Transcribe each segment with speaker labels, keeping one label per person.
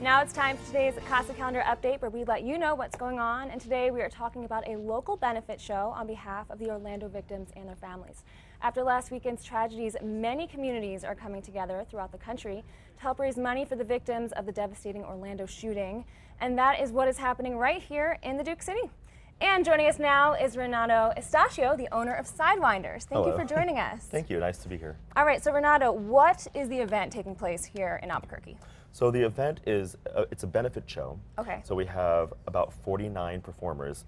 Speaker 1: Now it's time for today's Casa Calendar Update, where we let you know what's going on. And today we are talking about a local benefit show on behalf of the Orlando victims and their families. After last weekend's tragedies, many communities are coming together throughout the country to help raise money for the victims of the devastating Orlando shooting. And that is what is happening right here in the Duke City. And joining us now is Renato Estachio, the owner of Sidewinders. Thank you for joining us.
Speaker 2: Thank you. Nice to be here.
Speaker 1: All right, so Renato, what is the event taking place here in Albuquerque?
Speaker 2: So the event is, it's a benefit show.
Speaker 1: Okay.
Speaker 2: So we have about 49 performances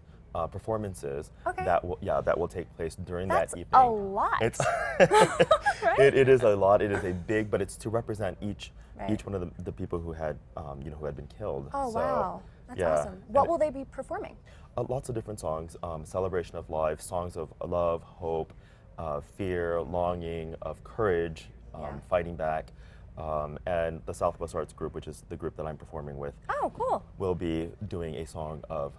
Speaker 1: okay.
Speaker 2: that will take place during that evening.
Speaker 1: That's a lot.
Speaker 2: It's
Speaker 1: right?
Speaker 2: it is a lot. It is a big, but it's to represent each
Speaker 1: Right.
Speaker 2: one of the people who had who had been killed.
Speaker 1: Oh,
Speaker 2: so,
Speaker 1: wow. That's
Speaker 2: yeah.
Speaker 1: awesome. What will they be performing?
Speaker 2: Lots of different songs, celebration of life, songs of love, hope, fear, longing, of courage, fighting back. And the Southwest Arts Group, which is the group that I'm performing with,
Speaker 1: Oh, cool.
Speaker 2: will be doing a song of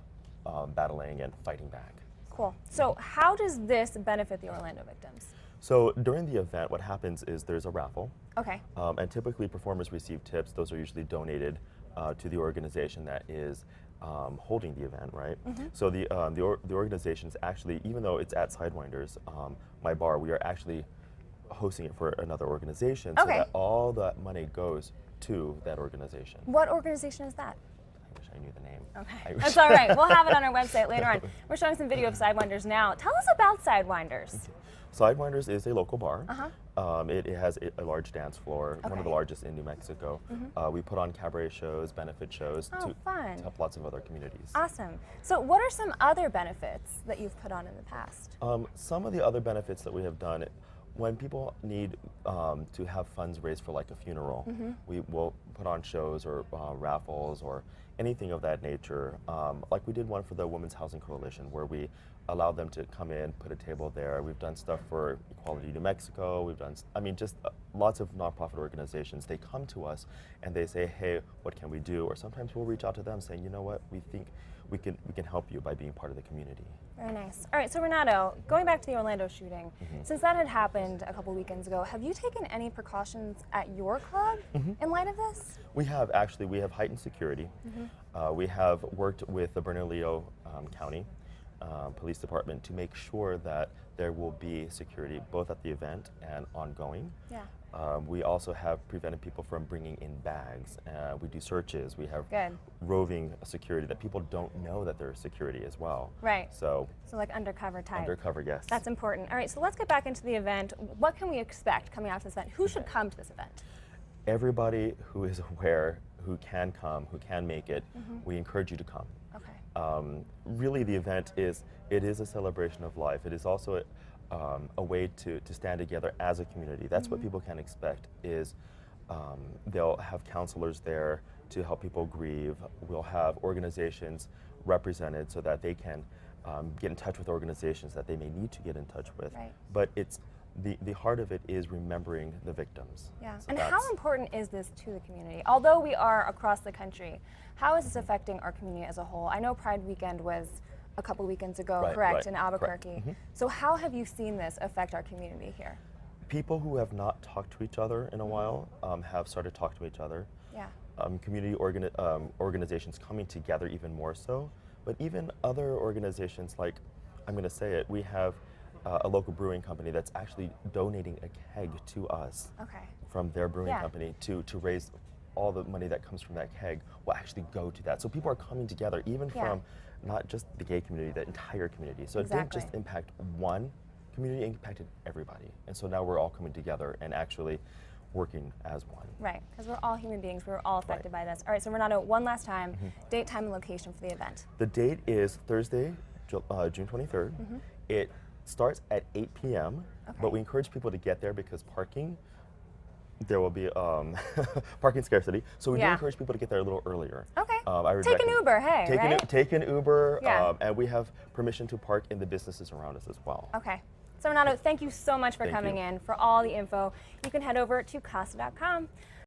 Speaker 2: battling and fighting back.
Speaker 1: Cool. So how does this benefit the Orlando victims?
Speaker 2: So during the event, what happens is there's a raffle.
Speaker 1: Okay.
Speaker 2: And typically performers receive tips. Those are usually donated to the organization that is holding the event, right?
Speaker 1: Mm-hmm.
Speaker 2: So the organization is actually, even though it's at Sidewinders, my bar, we are actually hosting it for another organization, so that all that money goes to that organization.
Speaker 1: What organization is that?
Speaker 2: I wish I knew the name.
Speaker 1: Okay, that's all right. We'll have it on our website later on. We're showing some video of Sidewinders now. Tell us about Sidewinders.
Speaker 2: Sidewinders is a local bar.
Speaker 1: Uh-huh.
Speaker 2: It has a large dance floor, one of the largest in New Mexico.
Speaker 1: Mm-hmm.
Speaker 2: We put on cabaret shows, benefit shows to help lots of other communities.
Speaker 1: Awesome. So what are some other benefits that you've put on in the past?
Speaker 2: Some of the other benefits that we have done, when people need to have funds raised for like a funeral, we will put on shows or raffles or anything of that nature. Like we did one for the Women's Housing Coalition, where we allowed them to come in, put a table there. We've done stuff for Equality New Mexico. We've done, just lots of nonprofit organizations. They come to us and they say, hey, what can we do? Or sometimes we'll reach out to them saying, you know what, we think we can help you by being part of the community.
Speaker 1: Very nice. All right, so Renato, going back to the Orlando shooting, since that had happened a couple weekends ago, have you taken any precautions at your club in light of this?
Speaker 2: We have, actually. We have heightened security. We have worked with the Bernalillo County Police Department to make sure that there will be security both at the event and ongoing.
Speaker 1: Yeah.
Speaker 2: We also have prevented people from bringing in bags. We do searches. We have roving security that people don't know that there's security as well.
Speaker 1: Right.
Speaker 2: So
Speaker 1: like undercover type.
Speaker 2: Undercover, yes.
Speaker 1: That's important. All right, so let's get back into the event. What can we expect coming out to this event? Who should come to this event?
Speaker 2: Everybody who is aware, who can come, who can make it, we encourage you to come.
Speaker 1: Okay.
Speaker 2: Really, the event is a celebration of life. It is also a way to stand together as a community. That's what people can expect. Is they'll have counselors there to help people grieve. We'll have organizations represented so that they can get in touch with organizations that they may need to get in touch with.
Speaker 1: Right.
Speaker 2: But it's the heart of it is remembering the victims.
Speaker 1: Yeah.
Speaker 2: So
Speaker 1: and how important is this to the community? Although we are across the country, how is this affecting our community as a whole? I know Pride Weekend was a couple weekends ago, correct, in Albuquerque. So how have you seen this affect our community here?
Speaker 2: People who have not talked to each other in a while have started talking to each other.
Speaker 1: Yeah.
Speaker 2: Community organizations coming together even more so, but even other organizations, like, I'm going to say it, we have a local brewing company that's actually donating a keg to us from their brewing company to raise all the money that comes from that keg will actually go to that. So people are coming together, even from not just the gay community, the entire community. So it didn't just impact one community, it impacted everybody. And so now we're all coming together and actually working as one.
Speaker 1: Right, because we're all human beings, we're all affected by this. All right, so Renato, one last time, date, time, and location for the event.
Speaker 2: The date is Thursday, June 23rd. It starts at 8 p.m., but we encourage people to get there because there will be parking scarcity, so we do encourage people to get there a little earlier.
Speaker 1: Okay. Take an Uber, hey,
Speaker 2: Take an Uber, and we have permission to park in the businesses around us as well.
Speaker 1: Okay. So Renato, thank you so much for coming in. For all the info, you can head over to casa.com.